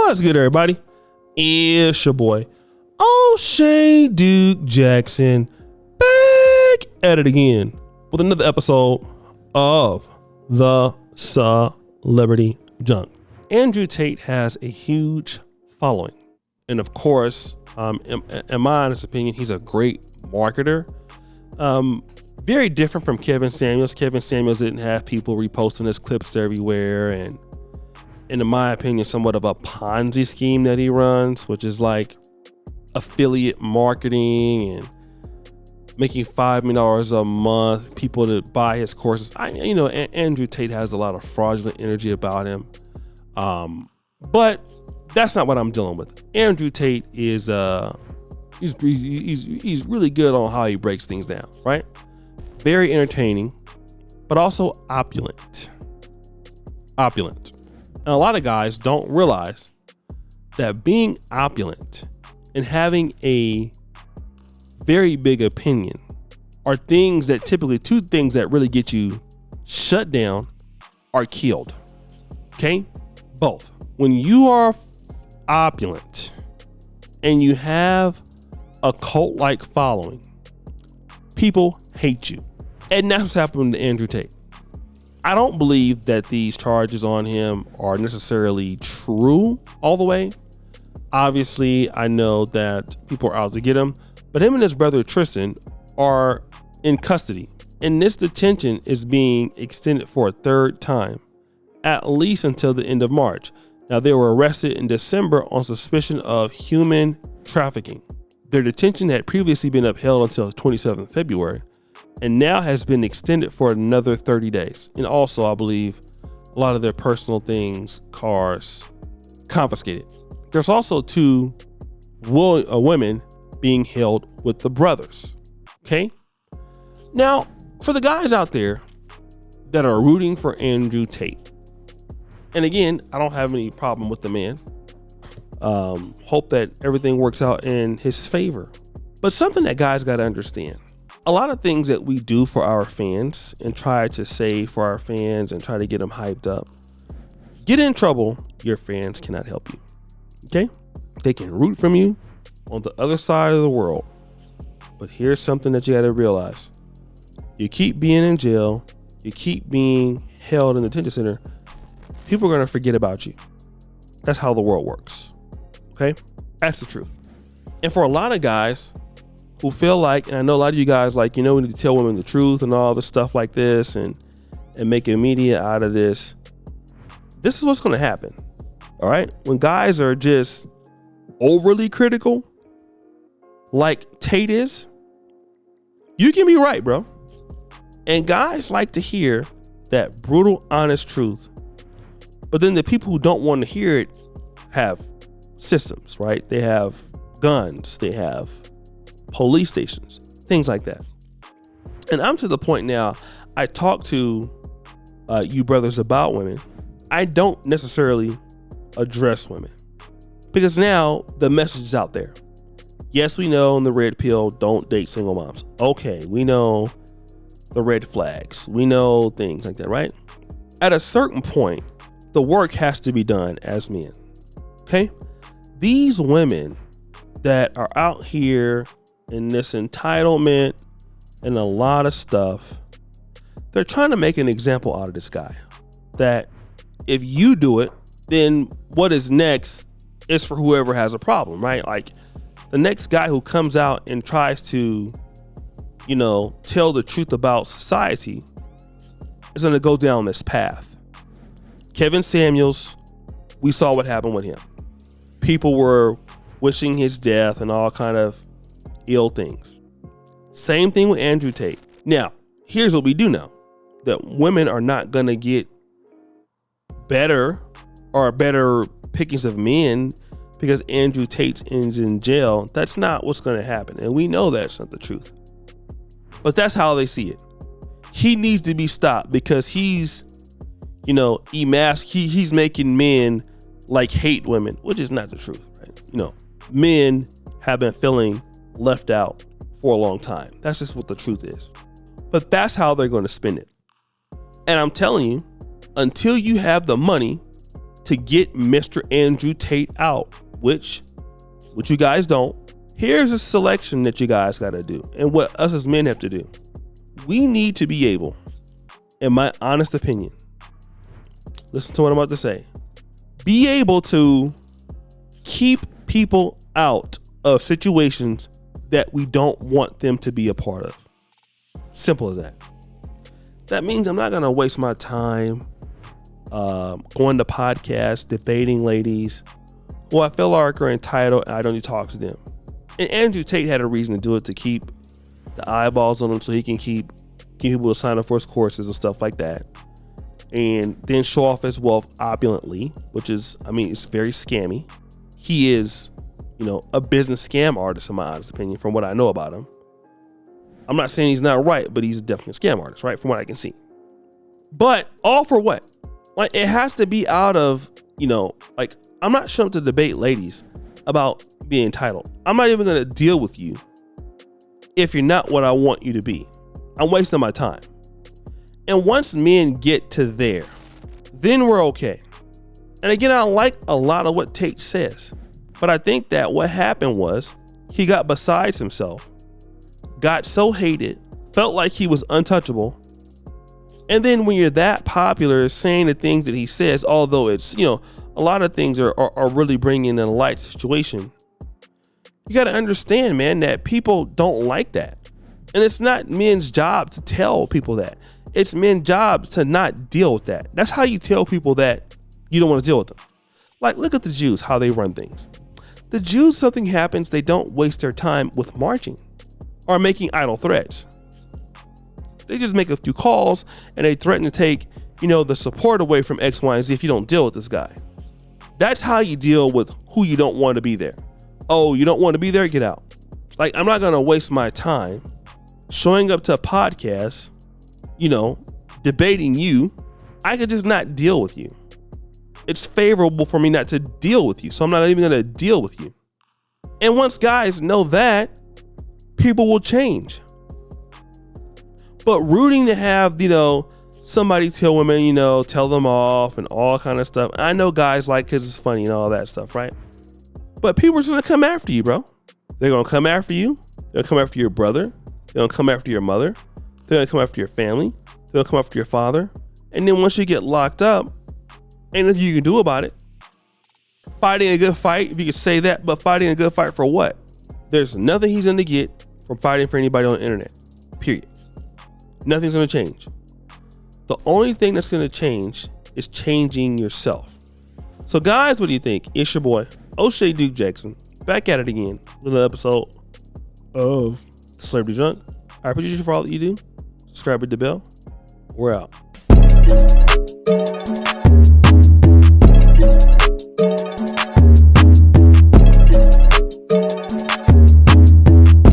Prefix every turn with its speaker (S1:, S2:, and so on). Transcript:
S1: What's good, everybody? It's your boy, O'Shea Duke Jackson, back at it again with another episode of the Celebrity Junk. Andrew Tate has a huge following. And of course, in my honest opinion, he's a great marketer. Very different from Kevin Samuels. Kevin Samuels didn't have people reposting his clips everywhere, and in my opinion, somewhat of a Ponzi scheme that he runs, which is like affiliate marketing and making $5 million a month, people to buy his courses. Andrew Tate has a lot of fraudulent energy about him. But that's not what I'm dealing with. Andrew Tate is he's really good on how he breaks things down, right? Very entertaining, but also opulent. And a lot of guys don't realize that being opulent and having a very big opinion are things that typically, two things that really get you shut down or killed. Okay? Both. When you are opulent and you have a cult-like following, people hate you. And that's what's happened to Andrew Tate. I don't believe that these charges on him are necessarily true all the way. Obviously, I know that people are out to get him, but him and his brother Tristan are in custody. And this detention is being extended for a third time, at least until the end of March. Now, they were arrested in December on suspicion of human trafficking. Their detention had previously been upheld until 27th February. And now has been extended for another 30 days. And also, I believe a lot of their personal things, cars, confiscated. There's also two women being held with the brothers. Okay. Now, for the guys out there that are rooting for Andrew Tate, and again, I don't have any problem with the man. Hope that everything works out in his favor. But something that guys got to understand. A lot of things that we do for our fans and try to say for our fans and try to get them hyped up, get in trouble, your fans cannot help you. Okay? They can root from you on the other side of the world. But here's something that you got to realize. You keep being in jail, you keep being held in the detention center, people are going to forget about you. That's how the world works. Okay? That's the truth. And for a lot of guys who feel like, and I know a lot of you guys like, we need to tell women the truth and all this stuff like this and making media out of this. This is what's going to happen. All right. When guys are just overly critical, like Tate is, you can be right, bro. And guys like to hear that brutal, honest truth. But then the people who don't want to hear it have systems, right? They have guns, they have police stations, things like that. And I'm to the point now, I talk to you brothers about women. I don't necessarily address women because now the message is out there. Yes, we know in the red pill, don't date single moms. Okay, we know the red flags. We know things like that, right? At a certain point, the work has to be done as men. Okay? These women that are out here in this entitlement and a lot of stuff, they're trying to make an example out of this guy. That if you do it, then what is next is for whoever has a problem, right? Like the next guy who comes out and tries to, tell the truth about society is going to go down this path. Kevin Samuels, we saw what happened with him. People were wishing his death and all kind of ill things. Same thing with Andrew Tate. Now, here's what we do know. That women are not going to get better or better pickings of men because Andrew Tate ends in jail. That's not what's going to happen. And we know that's not the truth. But that's how they see it. He needs to be stopped because he's, he's making men like hate women, which is not the truth, right? Men have been feeling left out for a long time. That's just what the truth is. But that's how they're going to spin it. And I'm telling you, until you have the money to get Mr. Andrew Tate out, which you guys don't. Here's a selection that you guys got to do, and what us as men have to do. We need to be able, in my honest opinion, listen to what I'm about to say, be able to keep people out of situations that we don't want them to be a part of. Simple as that. That means I'm not going to waste my time going to podcasts, debating ladies who I feel like are entitled and I don't need to talk to them. And Andrew Tate had a reason to do it, to keep the eyeballs on him so he can keep people to sign up for his courses and stuff like that. And then show off his wealth opulently, which is, it's very scammy. He is, a business scam artist in my honest opinion, from what I know about him. I'm not saying he's not right, but he's definitely a scam artist, right? From what I can see. But all for what? Like, it has to be out of, I'm not showing up to debate ladies about being entitled. I'm not even going to deal with you if you're not what I want you to be. I'm wasting my time. And once men get to there, then we're okay. And again, I like a lot of what Tate says, but I think that what happened was he got besides himself, got so hated, felt like he was untouchable. And then when you're that popular, saying the things that he says, although it's, a lot of things are really bringing in a light situation, you got to understand, man, that people don't like that. And it's not men's job to tell people that. It's men's jobs to not deal with that. That's how you tell people that you don't want to deal with them. Like, look at the Jews, how they run things. The Jews, something happens, they don't waste their time with marching or making idle threats. They just make a few calls and they threaten to take, the support away from X, Y, and Z if you don't deal with this guy. That's how you deal with who you don't want to be there. Oh, you don't want to be there? Get out. Like, I'm not going to waste my time showing up to a podcast, debating you. I could just not deal with you. It's favorable for me not to deal with you. So I'm not even going to deal with you. And once guys know that, people will change. But rooting to have, somebody tell women, tell them off and all kind of stuff. I know guys like because it's funny and all that stuff, right? But people are just going to come after you, bro. They're going to come after you. They'll come after your brother. They're going to come after your mother. They're going to come after your family. They'll come after your father. And then once you get locked up, ain't nothing you can do about it. Fighting a good fight, if you could say that, but fighting a good fight for what? There's nothing he's going to get from fighting for anybody on the internet. Period. Nothing's going to change. The only thing that's going to change is changing yourself. So guys, what do you think? It's your boy, O'Shea Duke Jackson, back at it again. Little episode of Celebrity Junk. I appreciate you for all that you do. Subscribe, hit the bell. We're out.